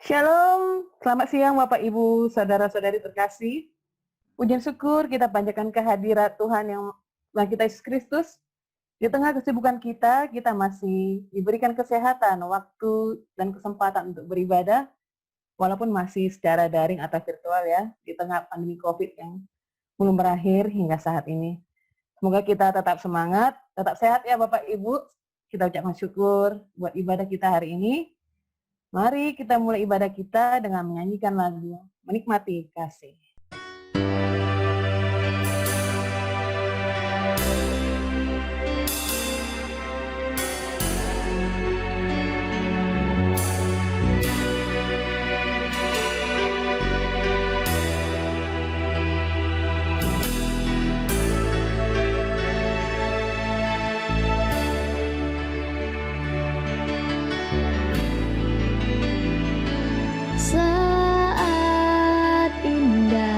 Shalom, selamat siang Bapak Ibu, saudara-saudari terkasih. Puji syukur kita panjatkan kehadirat Tuhan yang kita Yesus Kristus. Di tengah kesibukan kita masih diberikan kesehatan, waktu, dan kesempatan untuk beribadah, walaupun masih secara daring atau virtual ya, di tengah pandemi COVID yang belum berakhir hingga saat ini. Semoga kita tetap semangat, tetap sehat ya Bapak Ibu. Kita ucapkan syukur buat ibadah kita hari ini. Mari kita mulai ibadah kita dengan menyanyikan lagu Menikmati Kasih. Saat indah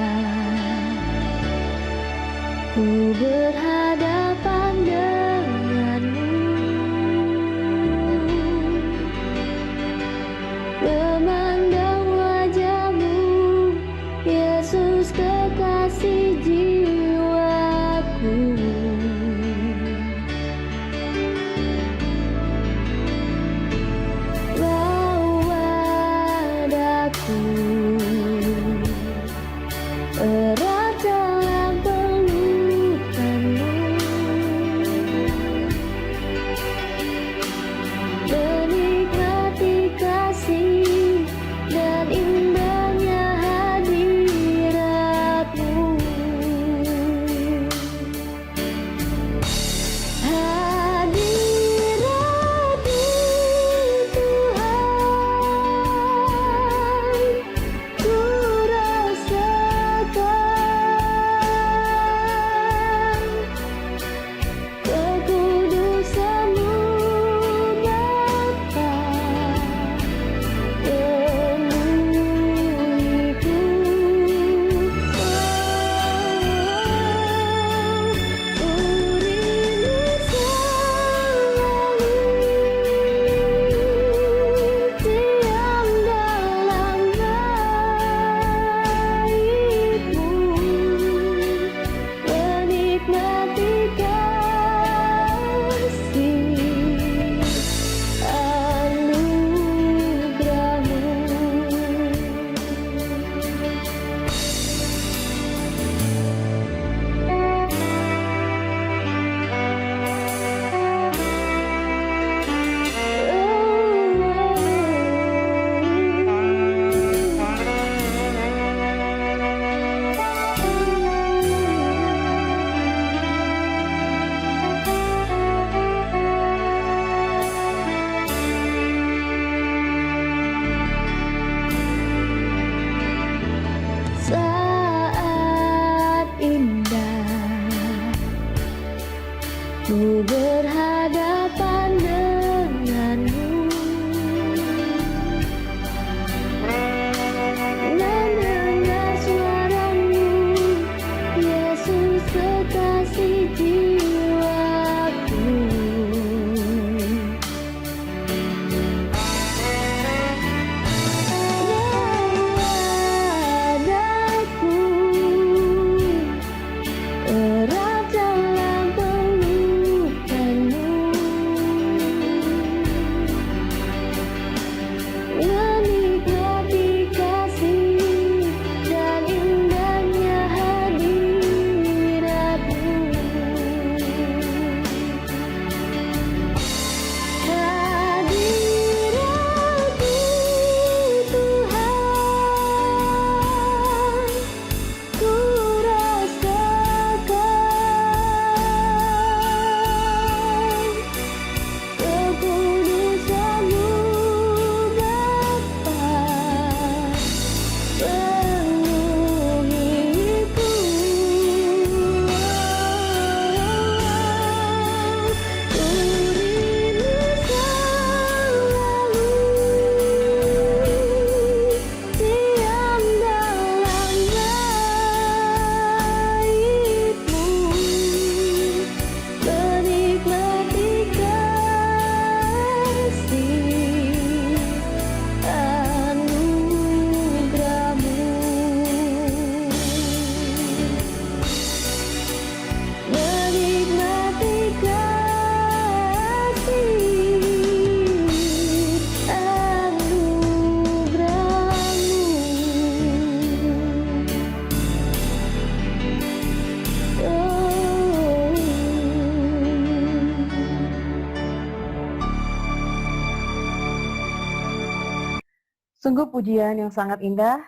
Sungguh pujian yang sangat indah,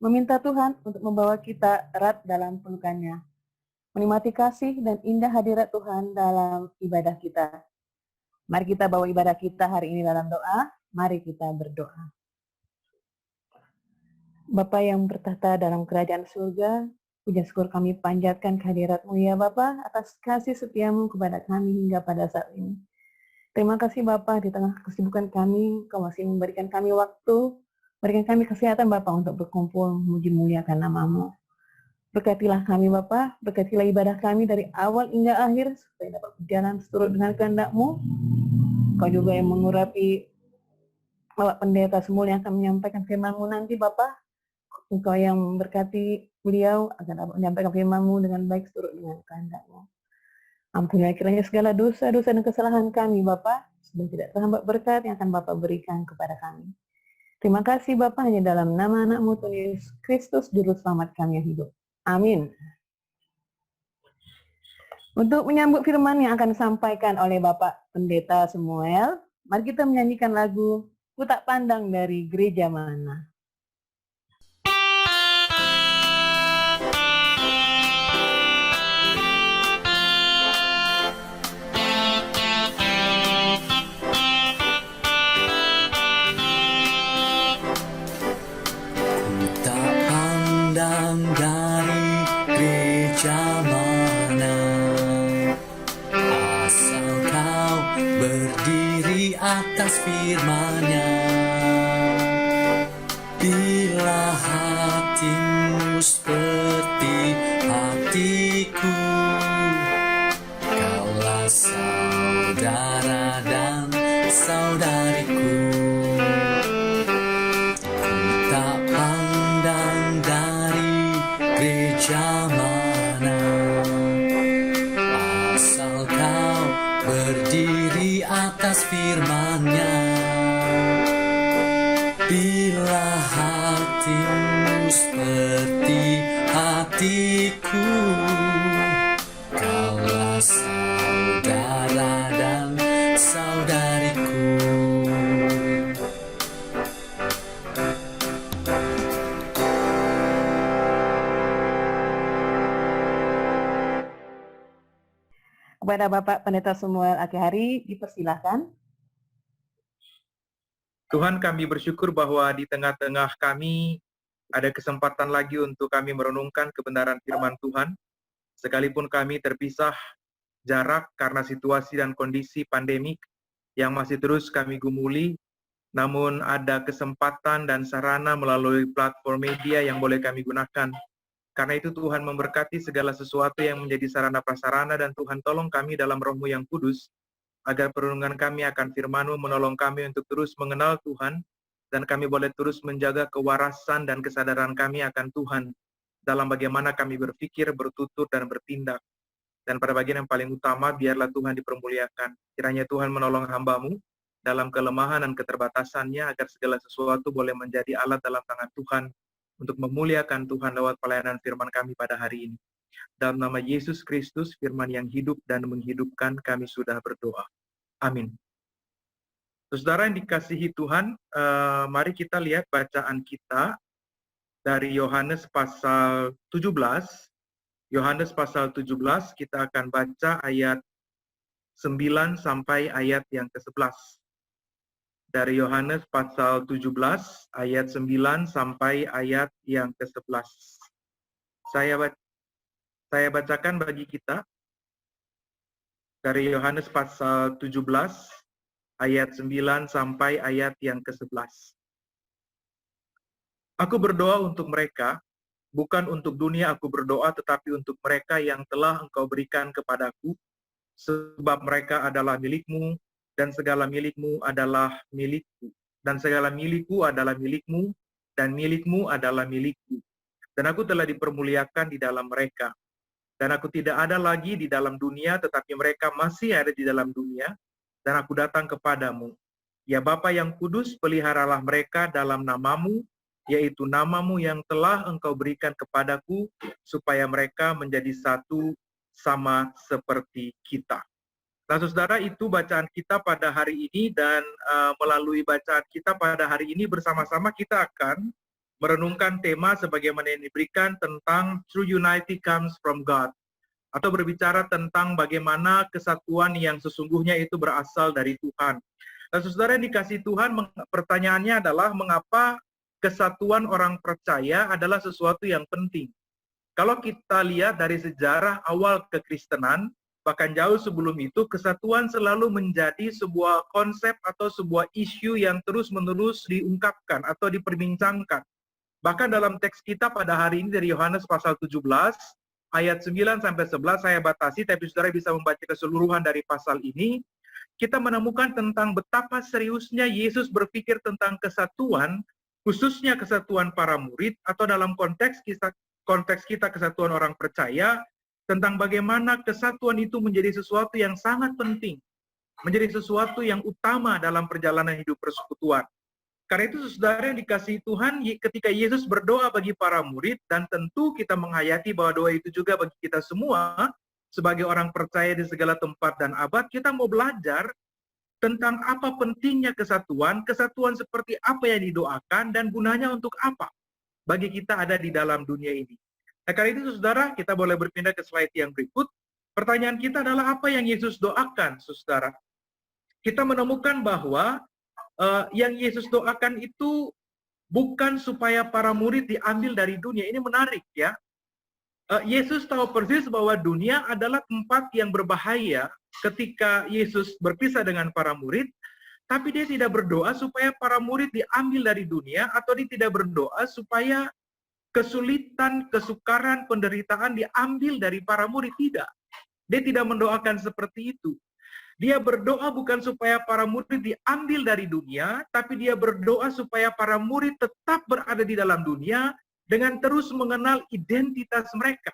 meminta Tuhan untuk membawa kita erat dalam pelukannya, menikmati kasih dan indah hadirat Tuhan dalam ibadah kita. Mari kita bawa ibadah kita hari ini dalam doa, mari kita berdoa. Bapa yang bertahta dalam kerajaan surga, puji syukur kami panjatkan kehadirat-Mu ya Bapa atas kasih setiamu kepada kami hingga pada saat ini. Terima kasih Bapa, di tengah kesibukan kami, Kau masih memberikan kami waktu, berikan kami kesehatan Bapa untuk berkumpul, memuji muliakan nama-Mu. Berkatilah kami Bapa, berkatilah ibadah kami dari awal hingga akhir, supaya dapat berjalan seturut dengan kehendak-Mu. Kau juga yang mengurapi Bapak Pendeta semua yang akan menyampaikan firman-Mu nanti Bapa. Engkau yang memberkati beliau agar dapat menyampaikan firman-Mu dengan baik seturut dengan kehendak-Mu. Ampunilah kiranya segala dosa-dosa dan kesalahan kami, Bapa, supaya tidak terhambat berkat yang akan Bapa berikan kepada kami. Terima kasih Bapa, hanya dalam nama anak-Mu Tuhan Yesus Kristus, Juru Selamat kami yang hidup. Amin. Untuk menyambut firman yang akan disampaikan oleh Bapak Pendeta Samuel, mari kita menyanyikan lagu Ku Tak Pandang dari Gereja Mana. Dari gereja mana, asal kau berdiri atas firman-Nya. Bila hatimu seperti hatiku, kaulah saudara dan saudariku. Gereja mana, asal kau berdiri atas firman-Nya. Bila hatimu seperti hatiku, kaulah saudara dan saudariku. Kepada Bapak Pendeta Samuel Akihari, dipersilahkan. Tuhan, kami bersyukur bahwa di tengah-tengah kami ada kesempatan lagi untuk kami merenungkan kebenaran firman Tuhan. Sekalipun kami terpisah jarak karena situasi dan kondisi pandemik yang masih terus kami gumuli, namun ada kesempatan dan sarana melalui platform media yang boleh kami gunakan. Karena itu Tuhan memberkati segala sesuatu yang menjadi sarana prasarana, dan Tuhan tolong kami dalam Roh-Mu yang kudus, agar perenungan kami akan firman-Mu menolong kami untuk terus mengenal Tuhan, dan kami boleh terus menjaga kewarasan dan kesadaran kami akan Tuhan, dalam bagaimana kami berpikir, bertutur, dan bertindak. Dan pada bagian yang paling utama, biarlah Tuhan dipermuliakan. Kiranya Tuhan menolong hamba-Mu dalam kelemahan dan keterbatasannya, agar segala sesuatu boleh menjadi alat dalam tangan Tuhan, untuk memuliakan Tuhan lewat pelayanan firman kami pada hari ini. Dalam nama Yesus Kristus, firman yang hidup dan menghidupkan, kami sudah berdoa. Amin. Saudara yang dikasihi Tuhan, mari kita lihat bacaan kita dari Yohanes pasal 17. Yohanes pasal 17, kita akan baca ayat 9 sampai ayat yang ke-11. Dari Yohanes pasal 17 ayat 9 sampai ayat yang ke-11. Saya bacakan bagi kita dari Yohanes pasal 17 ayat 9 sampai ayat yang ke-11. Aku berdoa untuk mereka, bukan untuk dunia aku berdoa, tetapi untuk mereka yang telah Engkau berikan kepadaku, sebab mereka adalah milik-Mu, dan segala milik-Mu adalah milikku, dan segala milikku adalah milik-Mu, dan milik-Mu adalah milikku. Dan aku telah dipermuliakan di dalam mereka. Dan aku tidak ada lagi di dalam dunia, tetapi mereka masih ada di dalam dunia, dan aku datang kepadamu. Ya Bapa yang kudus, peliharalah mereka dalam nama-Mu, yaitu nama-Mu yang telah Engkau berikan kepadaku, supaya mereka menjadi satu sama seperti kita. Nah, saudara, itu bacaan kita pada hari ini dan melalui bacaan kita pada hari ini bersama-sama kita akan merenungkan tema sebagaimana yang diberikan tentang True Unity Comes from God, atau berbicara tentang bagaimana kesatuan yang sesungguhnya itu berasal dari Tuhan. Nah, saudara yang dikasihi Tuhan, pertanyaannya adalah mengapa kesatuan orang percaya adalah sesuatu yang penting. Kalau kita lihat dari sejarah awal kekristenan, bahkan jauh sebelum itu, kesatuan selalu menjadi sebuah konsep atau sebuah isu yang terus-menerus diungkapkan atau diperbincangkan. Bahkan dalam teks kita pada hari ini dari Yohanes pasal 17, ayat 9 sampai 11 saya batasi, tapi saudara bisa membaca keseluruhan dari pasal ini. Kita menemukan tentang betapa seriusnya Yesus berpikir tentang kesatuan, khususnya kesatuan para murid, atau dalam konteks kita kesatuan orang percaya, tentang bagaimana kesatuan itu menjadi sesuatu yang sangat penting, menjadi sesuatu yang utama dalam perjalanan hidup persekutuan. Karena itu, saudara yang dikasihi Tuhan, ketika Yesus berdoa bagi para murid, dan tentu kita menghayati bahwa doa itu juga bagi kita semua, sebagai orang percaya di segala tempat dan abad, kita mau belajar tentang apa pentingnya kesatuan, kesatuan seperti apa yang didoakan, dan gunanya untuk apa bagi kita ada di dalam dunia ini. Nah, karena itu, saudara, kita boleh berpindah ke slide yang berikut. Pertanyaan kita adalah apa yang Yesus doakan, saudara? Kita menemukan bahwa yang Yesus doakan itu bukan supaya para murid diambil dari dunia. Ini menarik, ya. Yesus tahu persis bahwa dunia adalah tempat yang berbahaya ketika Yesus berpisah dengan para murid, tapi dia tidak berdoa supaya para murid diambil dari dunia, atau dia tidak berdoa supaya kesulitan, kesukaran, penderitaan diambil dari para murid. Tidak. Dia tidak mendoakan seperti itu. Dia berdoa bukan supaya para murid diambil dari dunia, tapi dia berdoa supaya para murid tetap berada di dalam dunia dengan terus mengenal identitas mereka.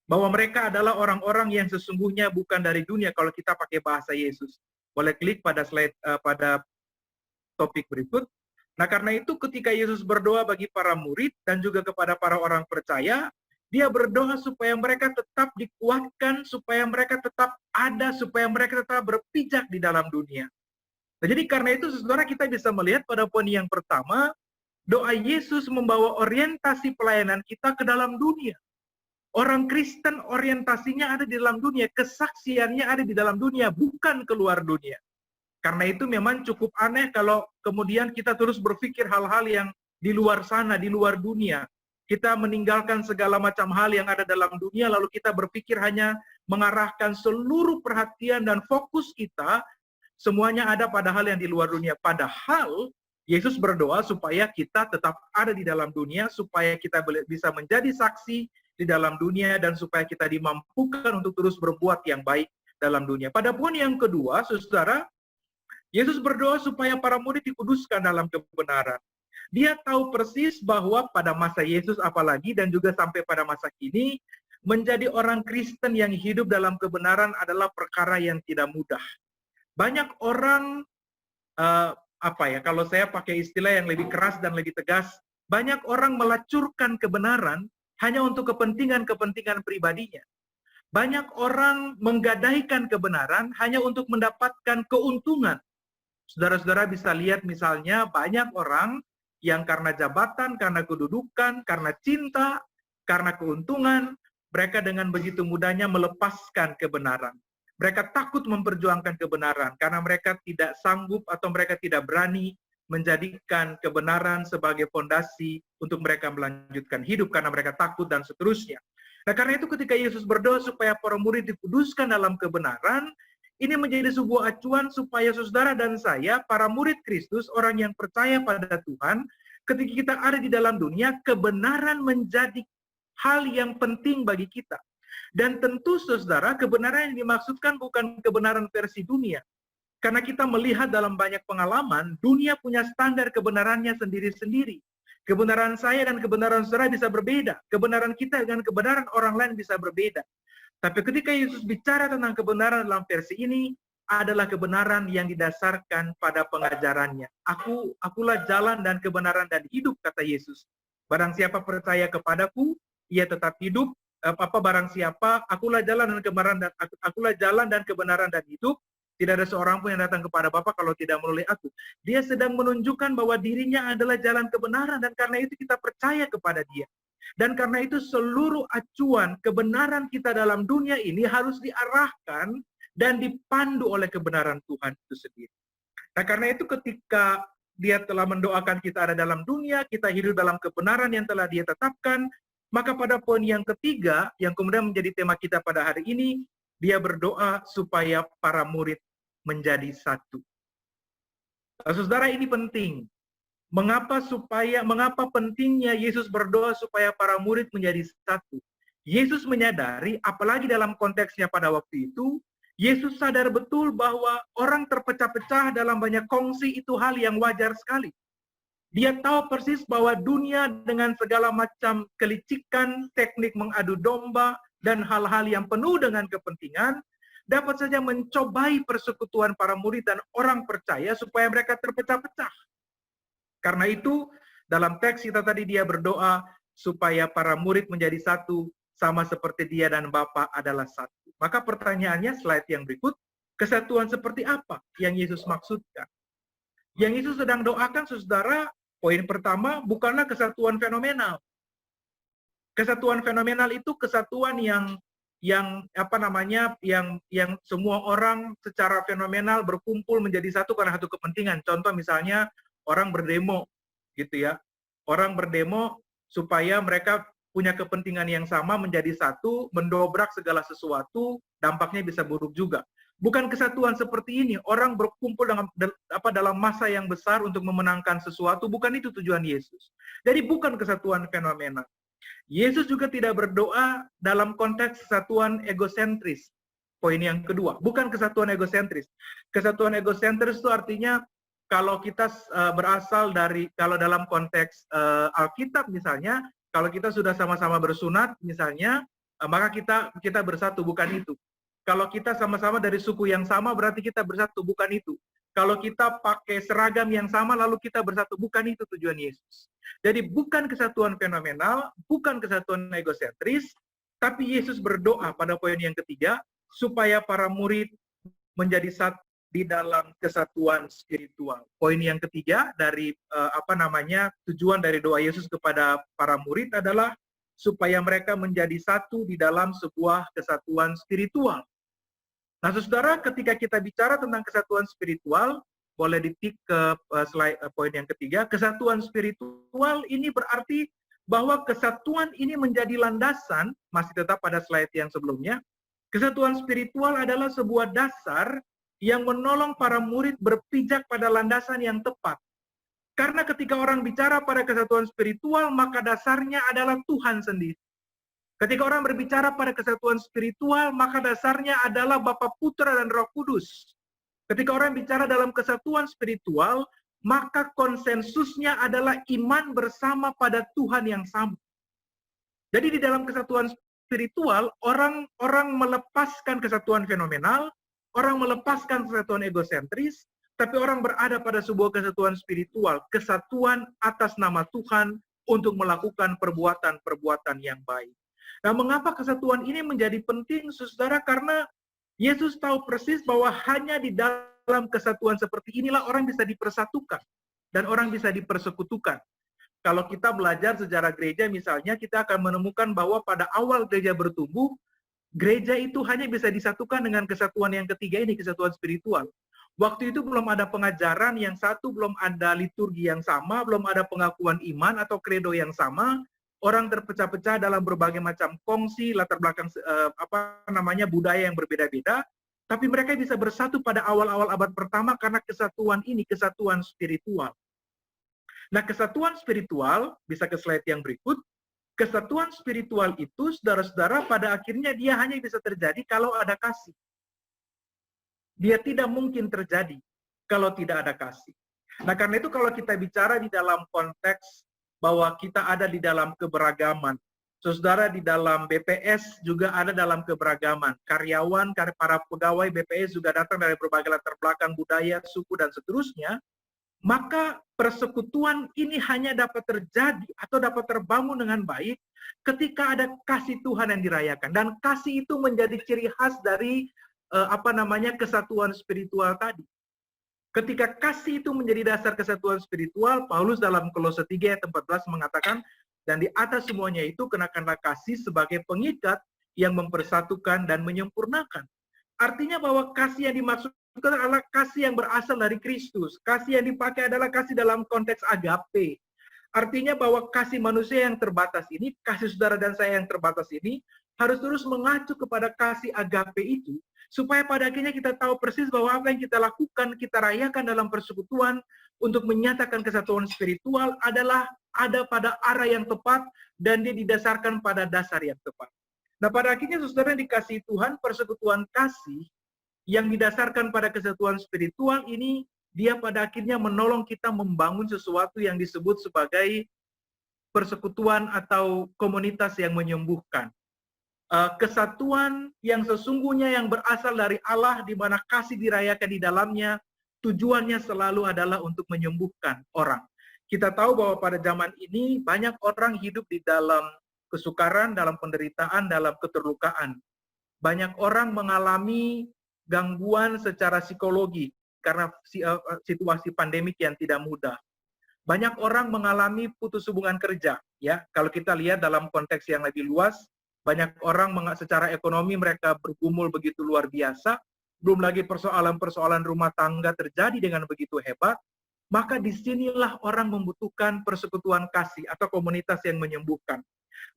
Bahwa mereka adalah orang-orang yang sesungguhnya bukan dari dunia, kalau kita pakai bahasa Yesus. Boleh klik pada slide, pada topik berikut. Nah, karena itu ketika Yesus berdoa bagi para murid dan juga kepada para orang percaya, dia berdoa supaya mereka tetap dikuatkan, supaya mereka tetap ada, supaya mereka tetap berpijak di dalam dunia. Nah, jadi karena itu, saudara, kita bisa melihat pada poin yang pertama, doa Yesus membawa orientasi pelayanan kita ke dalam dunia. Orang Kristen orientasinya ada di dalam dunia, kesaksiannya ada di dalam dunia, bukan keluar dunia. Karena itu memang cukup aneh kalau kemudian kita terus berpikir hal-hal yang di luar sana, di luar dunia. Kita meninggalkan segala macam hal yang ada dalam dunia, lalu kita berpikir hanya mengarahkan seluruh perhatian dan fokus kita, semuanya ada pada hal yang di luar dunia. Padahal, Yesus berdoa supaya kita tetap ada di dalam dunia, supaya kita bisa menjadi saksi di dalam dunia, dan supaya kita dimampukan untuk terus berbuat yang baik dalam dunia. Pada poin yang kedua, saudara, Yesus berdoa supaya para murid dikuduskan dalam kebenaran. Dia tahu persis bahwa pada masa Yesus apalagi dan juga sampai pada masa kini, menjadi orang Kristen yang hidup dalam kebenaran adalah perkara yang tidak mudah. Banyak orang, kalau saya pakai istilah yang lebih keras dan lebih tegas, banyak orang melacurkan kebenaran hanya untuk kepentingan-kepentingan pribadinya. Banyak orang menggadaikan kebenaran hanya untuk mendapatkan keuntungan. Saudara-saudara bisa lihat misalnya banyak orang yang karena jabatan, karena kedudukan, karena cinta, karena keuntungan, mereka dengan begitu mudahnya melepaskan kebenaran. Mereka takut memperjuangkan kebenaran karena mereka tidak sanggup atau mereka tidak berani menjadikan kebenaran sebagai fondasi untuk mereka melanjutkan hidup karena mereka takut dan seterusnya. Nah, karena itu ketika Yesus berdoa supaya para murid dikuduskan dalam kebenaran, ini menjadi sebuah acuan supaya saudara dan saya, para murid Kristus, orang yang percaya pada Tuhan, ketika kita ada di dalam dunia, kebenaran menjadi hal yang penting bagi kita. Dan tentu, saudara, kebenaran yang dimaksudkan bukan kebenaran versi dunia. Karena kita melihat dalam banyak pengalaman, dunia punya standar kebenarannya sendiri-sendiri. Kebenaran saya dan kebenaran saudara bisa berbeda. Kebenaran kita dengan kebenaran orang lain bisa berbeda. Tapi ketika Yesus bicara tentang kebenaran dalam versi ini, adalah kebenaran yang didasarkan pada pengajarannya. Akulah jalan dan kebenaran dan hidup, kata Yesus. Barang siapa percaya kepadaku, ia tetap hidup barang siapa, akulah jalan dan kebenaran dan akulah jalan dan kebenaran dan hidup. Tidak ada seorang pun yang datang kepada Bapa kalau tidak melalui aku. Dia sedang menunjukkan bahwa dirinya adalah jalan kebenaran dan karena itu kita percaya kepada dia. Dan karena itu seluruh acuan kebenaran kita dalam dunia ini harus diarahkan dan dipandu oleh kebenaran Tuhan itu sendiri. Nah karena itu ketika dia telah mendoakan kita ada dalam dunia, kita hidup dalam kebenaran yang telah dia tetapkan, maka pada poin yang ketiga, yang kemudian menjadi tema kita pada hari ini, dia berdoa supaya para murid menjadi satu. Nah, saudara, ini penting. Mengapa pentingnya Yesus berdoa supaya para murid menjadi satu? Yesus menyadari, apalagi dalam konteksnya pada waktu itu, Yesus sadar betul bahwa orang terpecah-pecah dalam banyak kongsi itu hal yang wajar sekali. Dia tahu persis bahwa dunia dengan segala macam kelicikan, teknik mengadu domba, dan hal-hal yang penuh dengan kepentingan, dapat saja mencobai persekutuan para murid dan orang percaya supaya mereka terpecah-pecah. Karena itu, dalam teks kita tadi dia berdoa supaya para murid menjadi satu, sama seperti dia dan Bapa adalah satu. Maka pertanyaannya, slide yang berikut, kesatuan seperti apa yang Yesus maksudkan? Yang Yesus sedang doakan, saudara, poin pertama, bukanlah kesatuan fenomenal. Kesatuan fenomenal itu kesatuan yang semua orang secara fenomenal berkumpul menjadi satu karena satu kepentingan. Contoh misalnya orang berdemo gitu ya. Orang berdemo supaya mereka punya kepentingan yang sama menjadi satu, mendobrak segala sesuatu, dampaknya bisa buruk juga. Bukan kesatuan seperti ini. Orang berkumpul dalam masa yang besar untuk memenangkan sesuatu, bukan itu tujuan Yesus. Jadi bukan kesatuan fenomenal. Yesus juga tidak berdoa dalam konteks kesatuan egosentris. Poin yang kedua, bukan kesatuan egosentris. Kesatuan egosentris itu artinya kalau kita kalau dalam konteks Alkitab misalnya, kalau kita sudah sama-sama bersunat misalnya, maka kita bersatu, bukan itu. Kalau kita sama-sama dari suku yang sama berarti kita bersatu, bukan itu. Kalau kita pakai seragam yang sama lalu kita bersatu, bukan itu tujuan Yesus. Jadi bukan kesatuan fenomenal, bukan kesatuan egosentris, tapi Yesus berdoa pada poin yang ketiga supaya para murid menjadi satu di dalam kesatuan spiritual. Poin yang ketiga dari tujuan dari doa Yesus kepada para murid adalah supaya mereka menjadi satu di dalam sebuah kesatuan spiritual. Nah, saudara, ketika kita bicara tentang kesatuan spiritual, boleh ditik ke slide poin yang ketiga, kesatuan spiritual ini berarti bahwa kesatuan ini menjadi landasan, masih tetap pada slide yang sebelumnya, kesatuan spiritual adalah sebuah dasar yang menolong para murid berpijak pada landasan yang tepat. Karena ketika orang bicara pada kesatuan spiritual, maka dasarnya adalah Tuhan sendiri. Ketika orang berbicara pada kesatuan spiritual, maka dasarnya adalah Bapa, Putra, dan Roh Kudus. Ketika orang bicara dalam kesatuan spiritual, maka konsensusnya adalah iman bersama pada Tuhan yang sama. Jadi di dalam kesatuan spiritual, orang melepaskan kesatuan fenomenal, orang melepaskan kesatuan egosentris, tapi orang berada pada sebuah kesatuan spiritual, kesatuan atas nama Tuhan untuk melakukan perbuatan-perbuatan yang baik. Nah, mengapa kesatuan ini menjadi penting, saudara? Karena Yesus tahu persis bahwa hanya di dalam kesatuan seperti inilah orang bisa dipersatukan dan orang bisa dipersekutukan. Kalau kita belajar sejarah gereja misalnya, kita akan menemukan bahwa pada awal gereja bertumbuh, gereja itu hanya bisa disatukan dengan kesatuan yang ketiga ini, kesatuan spiritual. Waktu itu belum ada pengajaran yang satu, belum ada liturgi yang sama, belum ada pengakuan iman atau kredo yang sama. Orang terpecah-pecah dalam berbagai macam kongsi, latar belakang budaya yang berbeda-beda, tapi mereka bisa bersatu pada awal-awal abad pertama karena kesatuan ini, kesatuan spiritual. Nah, kesatuan spiritual, bisa ke slide yang berikut, kesatuan spiritual itu, saudara-saudara, pada akhirnya dia hanya bisa terjadi kalau ada kasih. Dia tidak mungkin terjadi kalau tidak ada kasih. Nah, karena itu kalau kita bicara di dalam konteks bahwa kita ada di dalam keberagaman. Saudara, di dalam BPS juga ada dalam keberagaman. Karyawan, para pegawai BPS juga datang dari berbagai latar belakang budaya, suku, dan seterusnya. maka persekutuan ini hanya dapat terjadi atau dapat terbangun dengan baik ketika ada kasih Tuhan yang dirayakan. Dan kasih itu menjadi ciri khas dari kesatuan spiritual tadi. Ketika kasih itu menjadi dasar kesatuan spiritual, Paulus dalam Kolose 3 ayat 14 mengatakan, dan di atas semuanya itu kenakanlah kasih sebagai pengikat yang mempersatukan dan menyempurnakan. Artinya bahwa kasih yang dimaksudkan adalah kasih yang berasal dari Kristus. Kasih yang dipakai adalah kasih dalam konteks agape. Artinya bahwa kasih manusia yang terbatas ini, kasih saudara dan saya yang terbatas ini, harus terus mengacu kepada kasih agape itu, supaya pada akhirnya kita tahu persis bahwa apa yang kita lakukan, kita rayakan dalam persekutuan untuk menyatakan kesatuan spiritual adalah ada pada arah yang tepat dan dia didasarkan pada dasar yang tepat. Nah, pada akhirnya saudara yang dikasihi Tuhan, persekutuan kasih yang didasarkan pada kesatuan spiritual ini, dia pada akhirnya menolong kita membangun sesuatu yang disebut sebagai persekutuan atau komunitas yang menyembuhkan. Kesatuan yang sesungguhnya yang berasal dari Allah, di mana kasih dirayakan di dalamnya, tujuannya selalu adalah untuk menyembuhkan orang. Kita tahu bahwa pada zaman ini banyak orang hidup di dalam kesukaran, dalam penderitaan, dalam keterlukaan. Banyak orang mengalami gangguan secara psikologi karena situasi pandemik yang tidak mudah. Banyak orang mengalami putus hubungan kerja, ya. Kalau kita lihat dalam konteks yang lebih luas, banyak orang secara ekonomi mereka bergumul begitu luar biasa, belum lagi persoalan-persoalan rumah tangga terjadi dengan begitu hebat, maka disinilah orang membutuhkan persekutuan kasih atau komunitas yang menyembuhkan.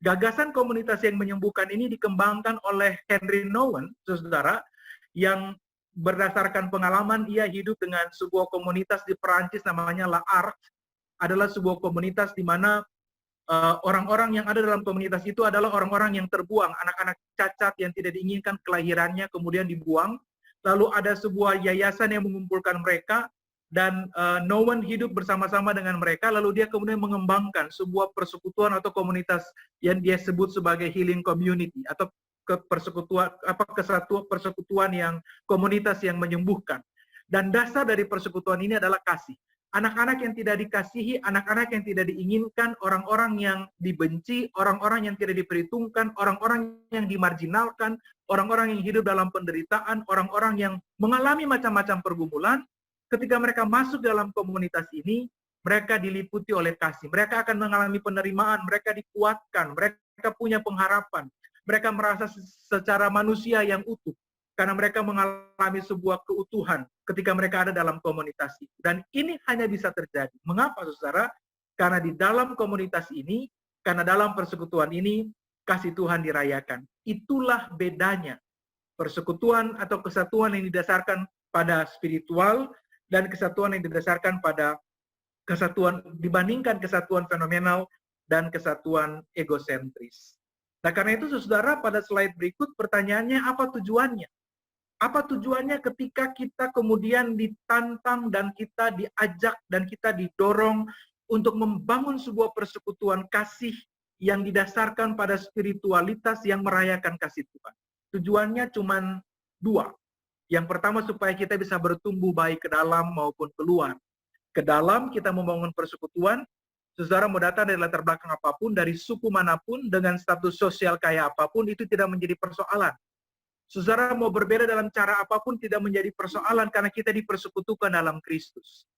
Gagasan komunitas yang menyembuhkan ini dikembangkan oleh Henry Nouwen, saudara, yang berdasarkan pengalaman ia hidup dengan sebuah komunitas di Perancis namanya La Arche, adalah sebuah komunitas di mana orang-orang yang ada dalam komunitas itu adalah orang-orang yang terbuang, anak-anak cacat yang tidak diinginkan kelahirannya kemudian dibuang. Lalu ada sebuah yayasan yang mengumpulkan mereka, dan Nouwen hidup bersama-sama dengan mereka, lalu dia kemudian mengembangkan sebuah persekutuan atau komunitas yang dia sebut sebagai healing community atau persekutuan yang komunitas yang menyembuhkan. Dan dasar dari persekutuan ini adalah kasih. Anak-anak yang tidak dikasihi, anak-anak yang tidak diinginkan, orang-orang yang dibenci, orang-orang yang tidak diperhitungkan, orang-orang yang dimarginalkan, orang-orang yang hidup dalam penderitaan, orang-orang yang mengalami macam-macam pergumulan, ketika mereka masuk dalam komunitas ini, mereka diliputi oleh kasih. Mereka akan mengalami penerimaan, mereka dikuatkan, mereka punya pengharapan, mereka merasa secara manusia yang utuh, karena mereka mengalami sebuah keutuhan ketika mereka ada dalam komunitas itu. Dan ini hanya bisa terjadi. Mengapa, saudara? Karena di dalam komunitas ini, karena dalam persekutuan ini, kasih Tuhan dirayakan. Itulah bedanya persekutuan atau kesatuan yang didasarkan pada spiritual dan kesatuan yang didasarkan pada kesatuan, dibandingkan kesatuan fenomenal dan kesatuan egosentris. Nah, karena itu, saudara, pada slide berikut pertanyaannya, apa tujuannya? Apa tujuannya ketika kita kemudian ditantang dan kita diajak dan kita didorong untuk membangun sebuah persekutuan kasih yang didasarkan pada spiritualitas yang merayakan kasih Tuhan? Tujuannya cuma dua. Yang pertama, supaya kita bisa bertumbuh baik ke dalam maupun keluar. Ke dalam kita membangun persekutuan, saudara mau datang dari latar belakang apapun, dari suku manapun, dengan status sosial kayak apapun, itu tidak menjadi persoalan. Saudara mau berbeda dalam cara apapun tidak menjadi persoalan karena kita dipersekutukan dalam Kristus.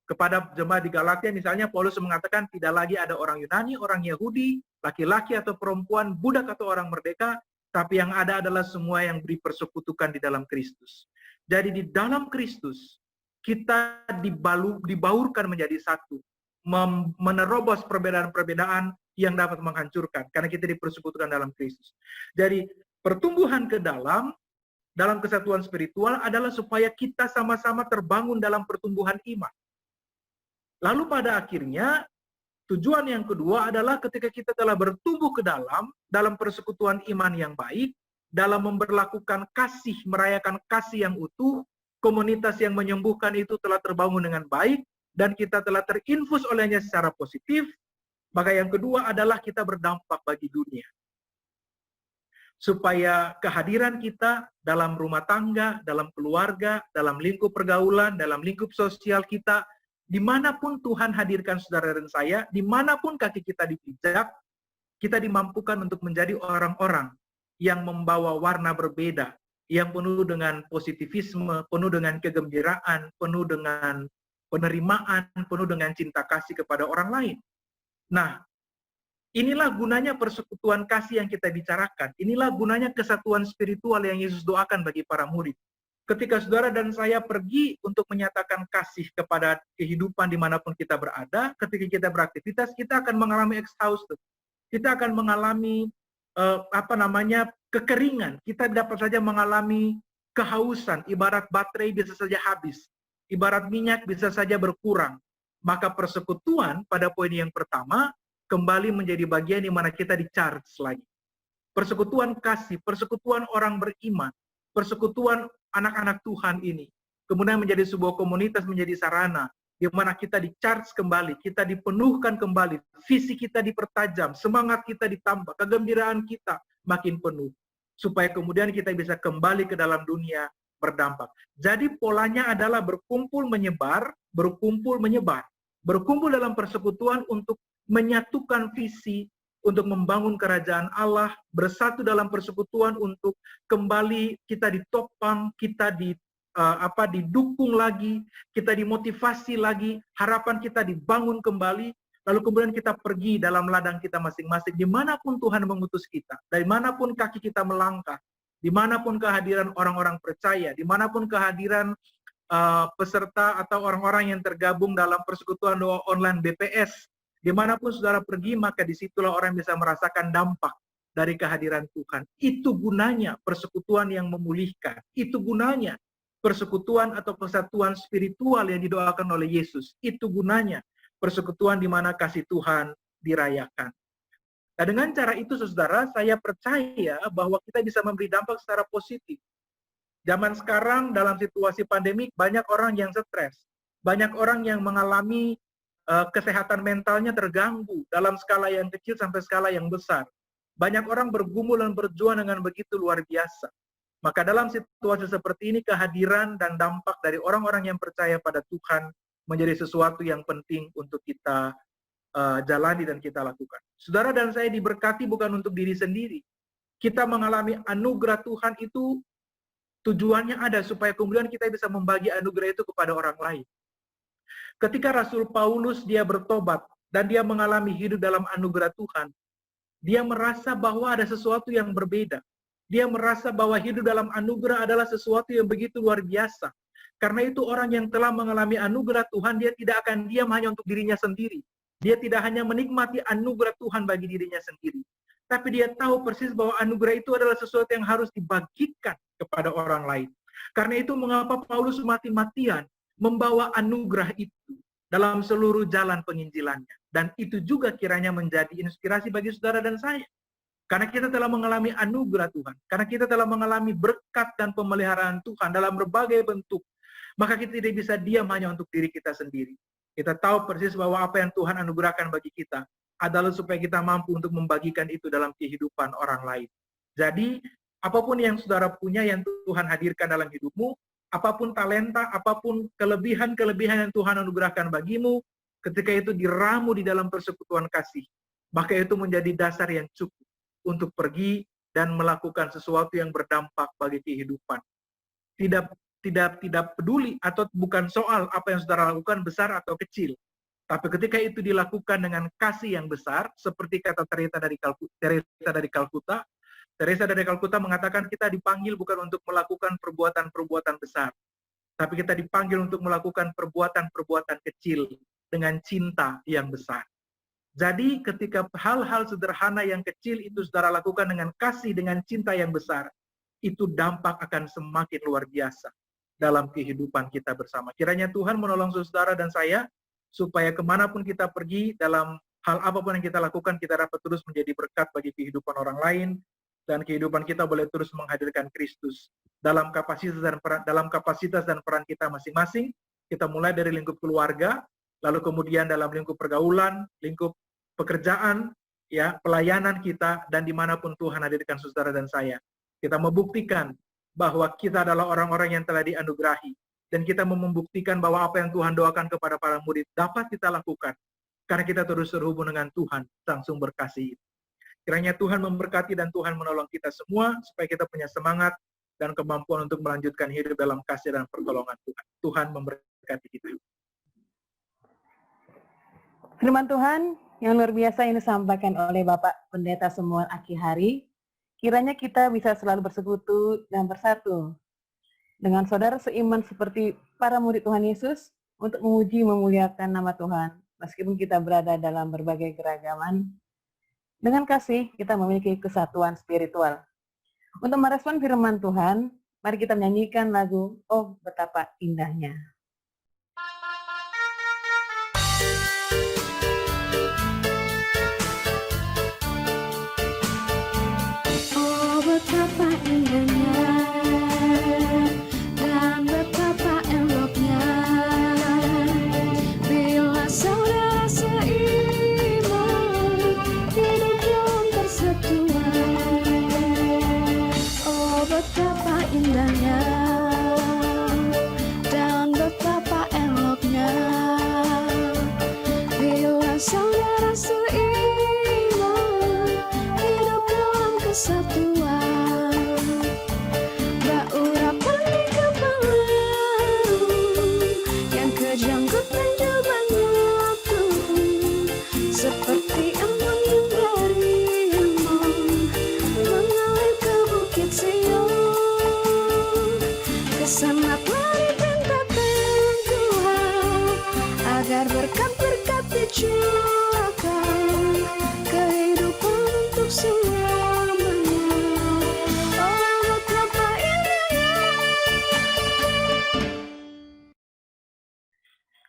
Kepada jemaat di Galatia misalnya, Paulus mengatakan tidak lagi ada orang Yunani, orang Yahudi, laki-laki atau perempuan, budak atau orang merdeka, tapi yang ada adalah semua yang dipersekutukan di dalam Kristus. Jadi di dalam Kristus, kita dibaurkan menjadi satu, menerobos perbedaan-perbedaan yang dapat menghancurkan, karena kita dipersekutukan dalam Kristus. Jadi pertumbuhan ke dalam kesatuan spiritual adalah supaya kita sama-sama terbangun dalam pertumbuhan iman. Lalu pada akhirnya, tujuan yang kedua adalah ketika kita telah bertumbuh ke dalam persekutuan iman yang baik, dalam memperlakukan kasih, merayakan kasih yang utuh, komunitas yang menyembuhkan itu telah terbangun dengan baik, dan kita telah terinfus olehnya secara positif, maka yang kedua adalah kita berdampak bagi dunia. Supaya kehadiran kita dalam rumah tangga, dalam keluarga, dalam lingkup pergaulan, dalam lingkup sosial kita, dimanapun Tuhan hadirkan saudara dan saya, dimanapun kaki kita dipijak, kita dimampukan untuk menjadi orang-orang yang membawa warna berbeda, yang penuh dengan positivisme, penuh dengan kegembiraan, penuh dengan penerimaan, penuh dengan cinta kasih kepada orang lain. Nah, inilah gunanya persekutuan kasih yang kita bicarakan. Inilah gunanya kesatuan spiritual yang Yesus doakan bagi para murid. Ketika saudara dan saya pergi untuk menyatakan kasih kepada kehidupan dimanapun kita berada, ketika kita beraktivitas, kita akan mengalami exhausted. Kita akan mengalami kekeringan. Kita dapat saja mengalami kehausan. Ibarat baterai bisa saja habis. Ibarat minyak bisa saja berkurang. Maka persekutuan pada poin yang pertama kembali menjadi bagian di mana kita di-charge lagi. Persekutuan kasih, persekutuan orang beriman, persekutuan anak-anak Tuhan ini, kemudian menjadi sebuah komunitas, menjadi sarana, di mana kita di-charge kembali, kita dipenuhkan kembali, visi kita dipertajam, semangat kita ditambah, kegembiraan kita makin penuh, supaya kemudian kita bisa kembali ke dalam dunia berdampak. Jadi polanya adalah berkumpul menyebar, berkumpul menyebar. Berkumpul dalam persekutuan untuk menyatukan visi, untuk membangun kerajaan Allah, bersatu dalam persekutuan untuk kembali kita ditopang, kita didukung lagi, kita dimotivasi lagi, harapan kita dibangun kembali, lalu kemudian kita pergi dalam ladang kita masing-masing, dimanapun Tuhan mengutus kita, dimanapun kaki kita melangkah, dimanapun kehadiran orang-orang percaya, dimanapun kehadiran peserta atau orang-orang yang tergabung dalam persekutuan doa online BPS, dimanapun saudara pergi, maka disitulah orang bisa merasakan dampak dari kehadiran Tuhan. Itu gunanya persekutuan yang memulihkan. Itu gunanya persekutuan atau persatuan spiritual yang didoakan oleh Yesus. Itu gunanya persekutuan di mana kasih Tuhan dirayakan. Nah, dengan cara itu, saudara, saya percaya bahwa kita bisa memberi dampak secara positif. Zaman sekarang dalam situasi pandemik, banyak orang yang stres. Banyak orang yang mengalami kesehatan mentalnya terganggu dalam skala yang kecil sampai skala yang besar. Banyak orang bergumul dan berjuang dengan begitu luar biasa. Maka dalam situasi seperti ini, kehadiran dan dampak dari orang-orang yang percaya pada Tuhan menjadi sesuatu yang penting untuk kita jalani dan kita lakukan. Saudara dan saya diberkati bukan untuk diri sendiri. Kita mengalami anugerah Tuhan itu tujuannya ada supaya kemudian kita bisa membagi anugerah itu kepada orang lain. Ketika Rasul Paulus dia bertobat dan dia mengalami hidup dalam anugerah Tuhan, dia merasa bahwa ada sesuatu yang berbeda. Dia merasa bahwa hidup dalam anugerah adalah sesuatu yang begitu luar biasa. Karena itu orang yang telah mengalami anugerah Tuhan, dia tidak akan diam hanya untuk dirinya sendiri. Dia tidak hanya menikmati anugerah Tuhan bagi dirinya sendiri. Tapi dia tahu persis bahwa anugerah itu adalah sesuatu yang harus dibagikan kepada orang lain. Karena itu mengapa Paulus mati-matian membawa anugerah itu dalam seluruh jalan penginjilannya. Dan itu juga kiranya menjadi inspirasi bagi saudara dan saya. Karena kita telah mengalami anugerah Tuhan. Karena kita telah mengalami berkat dan pemeliharaan Tuhan dalam berbagai bentuk. Maka kita tidak bisa diam hanya untuk diri kita sendiri. Kita tahu persis bahwa apa yang Tuhan anugerahkan bagi kita adalah supaya kita mampu untuk membagikan itu dalam kehidupan orang lain. Jadi, apapun yang saudara punya yang Tuhan hadirkan dalam hidupmu, apapun talenta, apapun kelebihan-kelebihan yang Tuhan anugerahkan bagimu, ketika itu diramu di dalam persekutuan kasih, maka itu menjadi dasar yang cukup untuk pergi dan melakukan sesuatu yang berdampak bagi kehidupan. Tidak peduli atau bukan soal apa yang saudara lakukan besar atau kecil. Tapi ketika itu dilakukan dengan kasih yang besar, seperti kata Teresa dari Kalkuta, Teresa dari Kalkuta mengatakan kita dipanggil bukan untuk melakukan perbuatan-perbuatan besar, tapi kita dipanggil untuk melakukan perbuatan-perbuatan kecil dengan cinta yang besar. Jadi ketika hal-hal sederhana yang kecil itu saudara lakukan dengan kasih, dengan cinta yang besar, itu dampak akan semakin luar biasa dalam kehidupan kita bersama. Kiranya Tuhan menolong saudara dan saya, supaya kemanapun kita pergi, dalam hal apapun yang kita lakukan, kita dapat terus menjadi berkat bagi kehidupan orang lain, dan kehidupan kita boleh terus menghadirkan Kristus dalam kapasitas dan peran kita masing-masing. Kita mulai dari lingkup keluarga, lalu kemudian dalam lingkup pergaulan, lingkup pekerjaan, ya, pelayanan kita, dan dimanapun Tuhan hadirkan saudara dan saya. Kita membuktikan bahwa kita adalah orang-orang yang telah dianugerahi, dan kita mau membuktikan bahwa apa yang Tuhan doakan kepada para murid dapat kita lakukan. Karena kita terus terhubung dengan Tuhan, Sang Sumber Kasih. Kiranya Tuhan memberkati dan Tuhan menolong kita semua, supaya kita punya semangat dan kemampuan untuk melanjutkan hidup dalam kasih dan pertolongan Tuhan. Tuhan memberkati kita. Firman Tuhan yang luar biasa yang disampaikan oleh Bapak Pendeta Samuel Aki Hari, kiranya kita bisa selalu bersekutu dan bersatu dengan saudara seiman seperti para murid Tuhan Yesus untuk memuji memuliakan nama Tuhan, meskipun kita berada dalam berbagai keragaman. Dengan kasih, kita memiliki kesatuan spiritual. Untuk merespon firman Tuhan, mari kita menyanyikan lagu "Oh Betapa Indahnya". Oh betapa indahnya dan betapa eloknya bila saudara seiman hidup dalam persatuan. Oh betapa indahnya dan betapa eloknya bila saudara seiman hidup dalam kesatuan. Baurapan di kepala yang kejangkut dan jalannya Tuhan, seperti embun yang dari embun mengalir ke bukit Sion. Kesanatlah diperintahkan Tuhan agar berkat-berkat dicurahkan, kehidupan untuk selamanya. Oh betapa indahnya.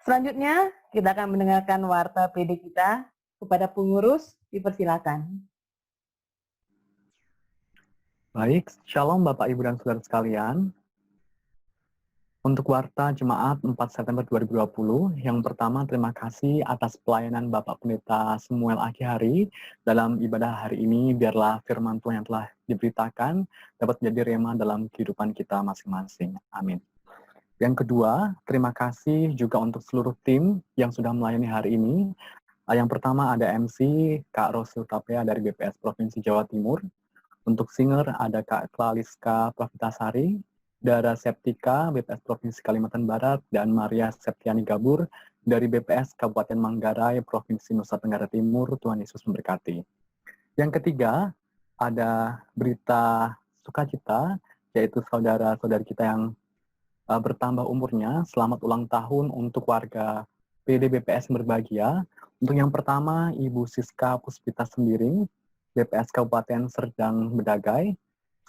Selanjutnya, kita akan mendengarkan warta PD kita. Kepada pengurus, dipersilakan. Baik, Shalom Bapak Ibu dan Saudara sekalian. Untuk warta Jemaat 4 September 2020, yang pertama terima kasih atas pelayanan Bapak Pendeta Samuel Aki Hari dalam ibadah hari ini. Biarlah firman Tuhan yang telah diberitakan dapat menjadi rema dalam kehidupan kita masing-masing. Amin. Yang kedua, terima kasih juga untuk seluruh tim yang sudah melayani hari ini. Yang pertama ada MC Kak Rosil Tapea dari BPS Provinsi Jawa Timur. Untuk singer ada Kak Klaliska Pravitasari, Dara Septika BPS Provinsi Kalimantan Barat, dan Maria Septiani Gabur dari BPS Kabupaten Manggarai Provinsi Nusa Tenggara Timur. Tuhan Yesus memberkati. Yang ketiga ada berita sukacita, yaitu saudara-saudari kita yang bertambah umurnya. Selamat ulang tahun untuk warga PD BPS yang berbahagia. Untuk yang pertama, Ibu Siska Puspita Sembiring, BPS Kabupaten Serdang Bedagai,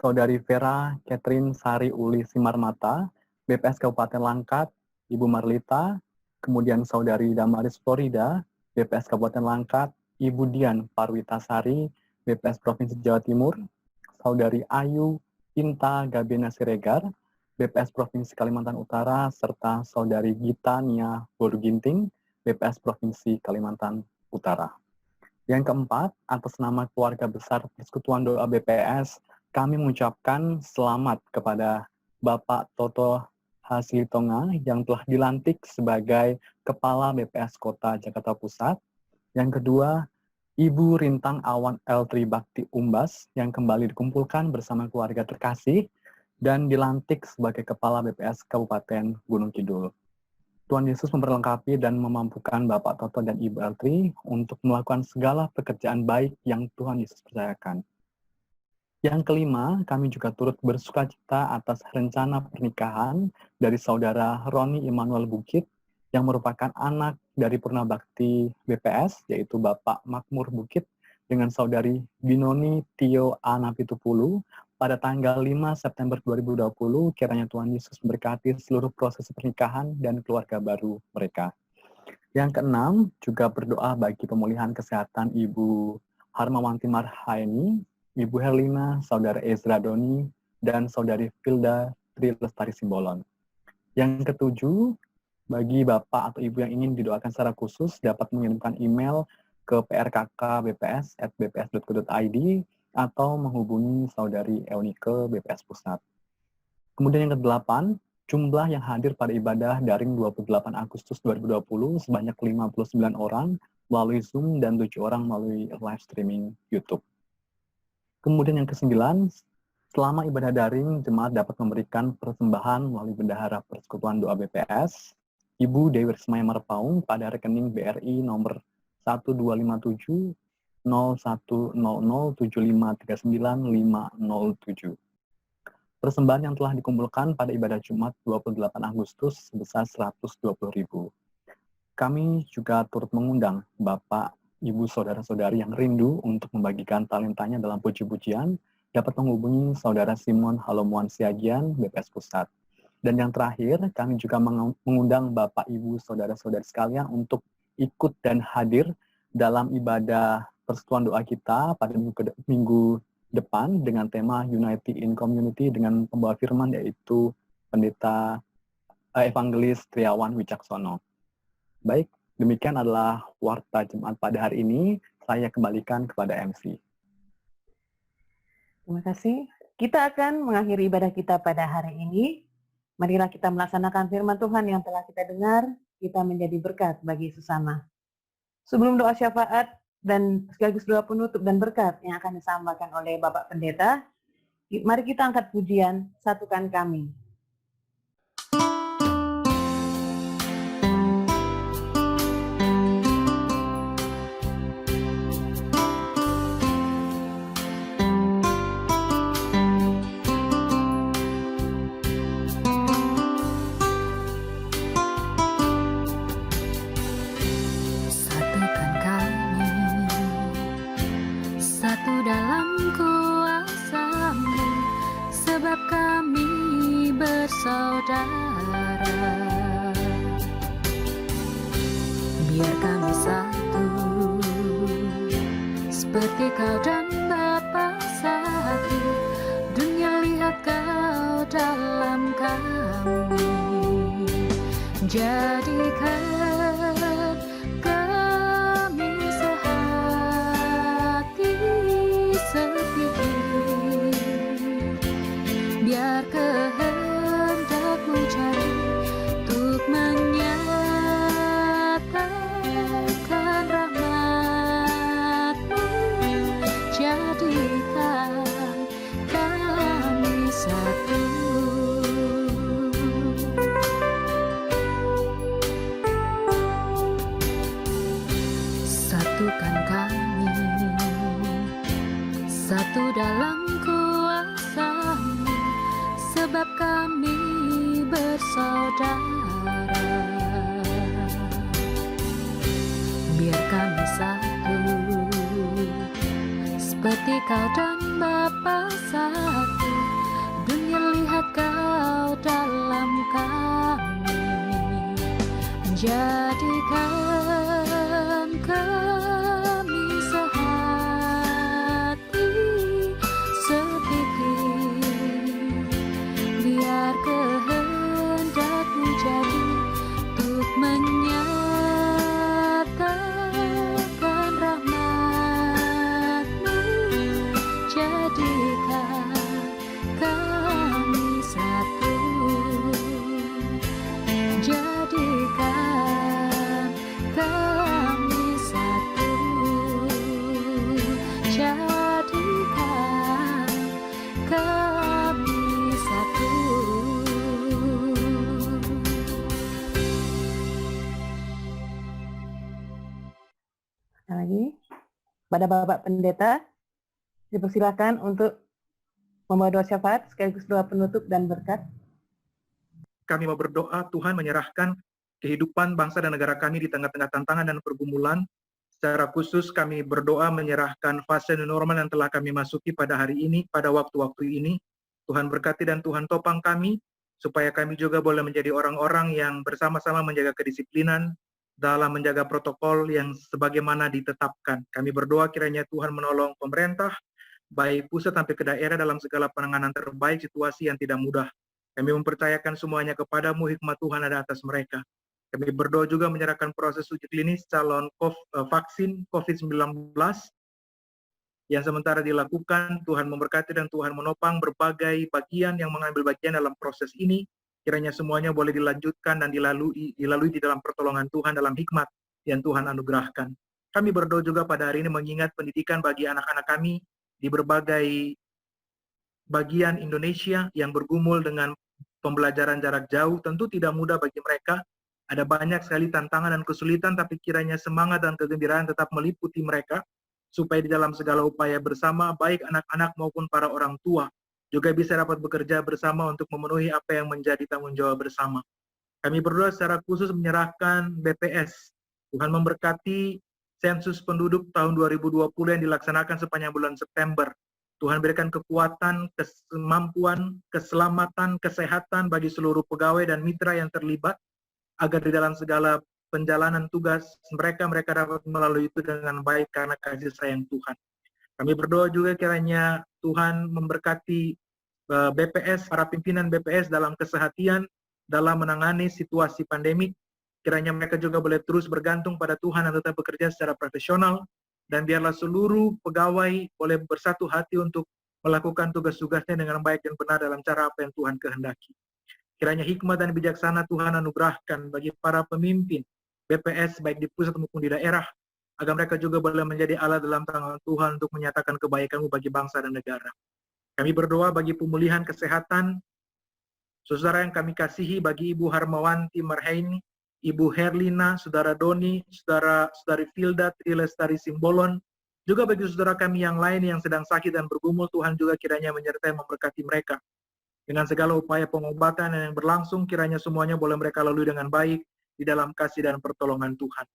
Saudari Vera Catherine Sari Uli Simarmata, BPS Kabupaten Langkat, Ibu Marlita, kemudian Saudari Damaris Florida, BPS Kabupaten Langkat, Ibu Dian Parwitasari, BPS Provinsi Jawa Timur, Saudari Ayu Inta Gabena Siregar, BPS Provinsi Kalimantan Utara, serta Saudari Gita Nia Boluginting, BPS Provinsi Kalimantan Utara. Yang keempat, atas nama keluarga besar Persekutuan Doa BPS, kami mengucapkan selamat kepada Bapak Toto Hasitonga yang telah dilantik sebagai Kepala BPS Kota Jakarta Pusat. Yang kedua, Ibu Rintang Awan Eltri Bakti Umbas yang kembali dikumpulkan bersama keluarga terkasih dan dilantik sebagai Kepala BPS Kabupaten Gunung Kidul. Tuhan Yesus memperlengkapi dan memampukan Bapak Toto dan Ibu Eltri untuk melakukan segala pekerjaan baik yang Tuhan Yesus percayakan. Yang kelima, kami juga turut bersukacita atas rencana pernikahan dari Saudara Roni Immanuel Bukit yang merupakan anak dari Purna Bakti BPS, yaitu Bapak Makmur Bukit dengan Saudari Binoni Tio Anapitupulu pada tanggal 5 September 2020. Kiranya Tuhan Yesus memberkati seluruh proses pernikahan dan keluarga baru mereka. Yang keenam, juga berdoa bagi pemulihan kesehatan Ibu Harmawanti Marhaini, Ibu Herlina, Saudara Ezra Doni, dan Saudari Filda Tri Lestari Simbolon. Yang ketujuh, bagi Bapak atau Ibu yang ingin didoakan secara khusus dapat mengirimkan email ke prkkbps@bps.co.id atau menghubungi Saudari Eunike BPS Pusat. Kemudian yang kedelapan, Jumlah yang hadir pada ibadah daring 28 Agustus 2020 sebanyak 59 orang melalui Zoom dan 7 orang melalui live streaming YouTube. Kemudian yang ke-9, selama ibadah daring, jemaat dapat memberikan persembahan melalui Bendahara Persekutuan Doa BPS, Ibu Dewi Rismaya Marpaung pada rekening BRI nomor 1257 01007539 Persembahan yang telah dikumpulkan pada ibadah Jumat 28 Agustus sebesar 120.000. Kami juga turut mengundang Bapak, Ibu, Saudara-saudari yang rindu untuk membagikan talentanya dalam puji-pujian dapat menghubungi Saudara Simon Halomuan Siagian, BPS Pusat. Dan yang terakhir, kami juga mengundang Bapak, Ibu, Saudara-saudari sekalian untuk ikut dan hadir dalam ibadah persekutuan doa kita pada minggu depan dengan tema Unity in Community dengan pembawa firman yaitu Pendeta Evangelis Triawan Wicaksono. Baik, demikian adalah warta jemaat pada hari ini. Saya kembalikan kepada MC. Terima kasih. Kita akan mengakhiri ibadah kita pada hari ini. Marilah kita melaksanakan firman Tuhan yang telah kita dengar, kita menjadi berkat bagi sesama. Sebelum doa syafaat dan sekaligus doa penutup dan berkat yang akan disampaikan oleh Bapak Pendeta, mari kita angkat pujian Satukan Kami. Satukan kami, satu dalam kuasa-Mu, sebab kami bersaudara. Biar kami satu, seperti Kau dan Bapa satu. Dunia lihat Kau dalam kami, jadikan kami sehati sepikir. Biar kehendak-Mu jadi untuk menyatakan rahmat-Mu. Jadikan kami satu. Satukan kami, satu dalam kuasa-Mu, sebab kami bersaudara. Biar kami satu, seperti Kau dan Bapa satu. Dunia lihat Kau dalam kami, jadikan kami sehati sepikir. Biar kehendak-Mu jadi untuk menyatakan rahmat-Mu. Jadikan kami satu, jadikan kami satu, jadikan kami satu. Sekali lagi, pada Bapak Pendeta, dipersilakan untuk membawa doa syafaat sekaligus doa penutup dan berkat. Kami mau berdoa, Tuhan menyerahkan kehidupan bangsa dan negara kami di tengah-tengah tantangan dan pergumulan. Secara khusus kami berdoa menyerahkan fase new normal yang telah kami masuki pada hari ini, pada waktu-waktu ini. Tuhan berkati dan Tuhan topang kami, supaya kami juga boleh menjadi orang-orang yang bersama-sama menjaga kedisiplinan dalam menjaga protokol yang sebagaimana ditetapkan. Kami berdoa kiranya Tuhan menolong pemerintah, baik pusat sampai ke daerah dalam segala penanganan terbaik situasi yang tidak mudah. Kami mempercayakan semuanya kepadamu, hikmat Tuhan ada atas mereka. Kami berdoa juga menyerahkan proses uji klinis calon vaksin COVID-19 yang sementara dilakukan. Tuhan memberkati dan Tuhan menopang berbagai bagian yang mengambil bagian dalam proses ini. kiranya semuanya boleh dilanjutkan dan dilalui di dalam pertolongan Tuhan dalam hikmat yang Tuhan anugerahkan. Kami berdoa juga pada hari ini mengingat pendidikan bagi anak-anak kami di berbagai bagian Indonesia yang bergumul dengan pembelajaran jarak jauh. Tentu tidak mudah bagi mereka. Ada banyak sekali tantangan dan kesulitan, tapi kiranya semangat dan kegembiraan tetap meliputi mereka, supaya di dalam segala upaya bersama, baik anak-anak maupun para orang tua, juga bisa dapat bekerja bersama untuk memenuhi apa yang menjadi tanggung jawab bersama. Kami berdoa secara khusus menyerahkan BPS. Tuhan memberkati sensus penduduk tahun 2020 yang dilaksanakan sepanjang bulan September. Tuhan berikan kekuatan, kemampuan, keselamatan, kesehatan bagi seluruh pegawai dan mitra yang terlibat, agar di dalam segala penjalanan tugas mereka dapat melalui itu dengan baik karena kasih sayang Tuhan. Kami berdoa juga kiranya Tuhan memberkati BPS, para pimpinan BPS dalam kesehatan, dalam menangani situasi pandemik. Kiranya mereka juga boleh terus bergantung pada Tuhan dan tetap bekerja secara profesional, dan biarlah seluruh pegawai boleh bersatu hati untuk melakukan tugas-tugasnya dengan baik dan benar dalam cara apa yang Tuhan kehendaki. Kiranya hikmat dan bijaksana Tuhan anugerahkan bagi para pemimpin BPS baik di pusat maupun di daerah, agar mereka juga boleh menjadi alat dalam tangan Tuhan untuk menyatakan kebaikan-Mu bagi bangsa dan negara. Kami berdoa bagi pemulihan kesehatan saudara yang kami kasihi, bagi Ibu Harmawanti Marhaini, Ibu Herlina, Saudara Doni, Saudari Filda Trilestari Simbolon, juga bagi saudara kami yang lain yang sedang sakit dan bergumul, Tuhan juga kiranya menyertai memberkati mereka. Dengan segala upaya pengobatan yang berlangsung, kiranya semuanya boleh mereka lalui dengan baik di dalam kasih dan pertolongan Tuhan.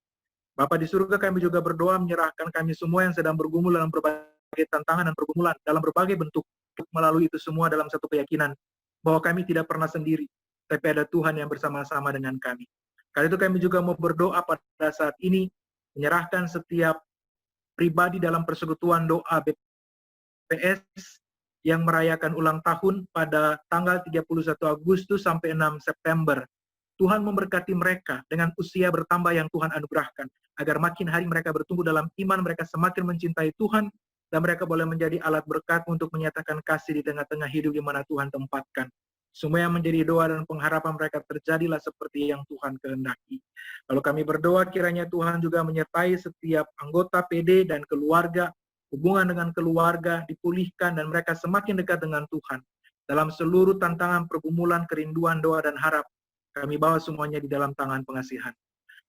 Bapa di surga, kami juga berdoa menyerahkan kami semua yang sedang bergumul dalam berbagai tantangan dan pergumulan, dalam berbagai bentuk, melalui itu semua dalam satu keyakinan, bahwa kami tidak pernah sendiri, tapi ada Tuhan yang bersama-sama dengan kami. Karena itu kami juga mau berdoa pada saat ini, menyerahkan setiap pribadi dalam persekutuan doa BPS, yang merayakan ulang tahun pada tanggal 31 Agustus sampai 6 September. Tuhan memberkati mereka dengan usia bertambah yang Tuhan anugerahkan, agar makin hari mereka bertumbuh dalam iman, mereka semakin mencintai Tuhan, dan mereka boleh menjadi alat berkat untuk menyatakan kasih di tengah-tengah hidup di mana Tuhan tempatkan. Semua yang menjadi doa dan pengharapan mereka terjadilah seperti yang Tuhan kehendaki. Lalu kami berdoa kiranya Tuhan juga menyertai setiap anggota PD dan keluarga, hubungan dengan keluarga dipulihkan dan mereka semakin dekat dengan Tuhan. Dalam seluruh tantangan, pergumulan, kerinduan, doa, dan harap, kami bawa semuanya di dalam tangan pengasihan.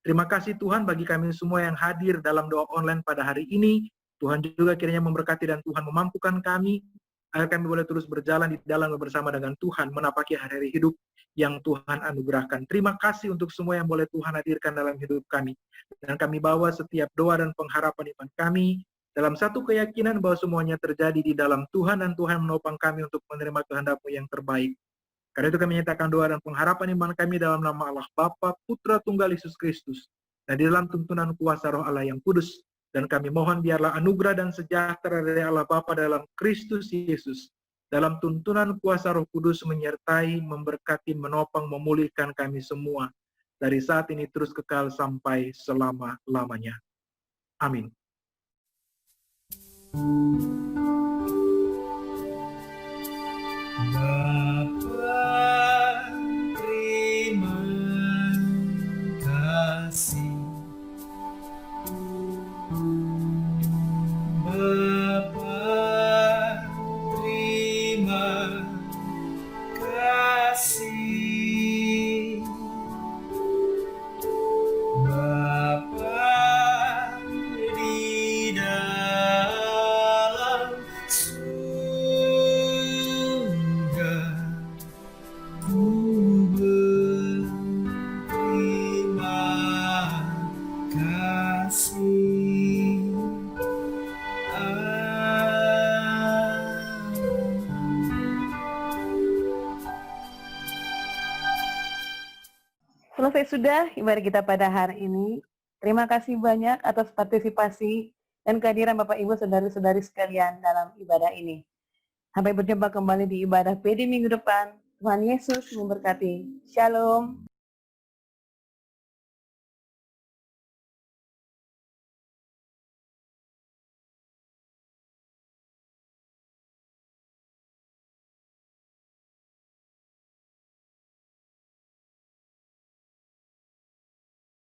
Terima kasih Tuhan bagi kami semua yang hadir dalam doa online pada hari ini. Tuhan juga kiranya memberkati dan Tuhan memampukan kami, agar kami boleh terus berjalan di dalam bersama dengan Tuhan, menapaki hari-hari hidup yang Tuhan anugerahkan. Terima kasih untuk semua yang boleh Tuhan hadirkan dalam hidup kami. Dan kami bawa setiap doa dan pengharapan iman kami, dalam satu keyakinan bahwa semuanya terjadi di dalam Tuhan, dan Tuhan menopang kami untuk menerima kehendak-Mu yang terbaik. Karena itu kami menyatakan doa dan pengharapan iman kami dalam nama Allah Bapa, Putra Tunggal Yesus Kristus, dan di dalam tuntunan kuasa Roh Allah yang kudus. Dan kami mohon biarlah anugerah dan sejahtera dari Allah Bapa dalam Kristus Yesus, dalam tuntunan kuasa Roh Kudus menyertai, memberkati, menopang, memulihkan kami semua, dari saat ini terus kekal sampai selama-lamanya. Amin. Bapa, terima kasih. Bapa, terima kasih. Bapa di dalam surga, ku berterima kasih. Selesai sudah ibadah kita pada hari ini. Terima kasih banyak atas partisipasi dan kehadiran Bapak Ibu saudari-saudari sekalian dalam ibadah ini. Sampai berjumpa kembali di ibadah PD minggu depan. Tuhan Yesus memberkati. Shalom.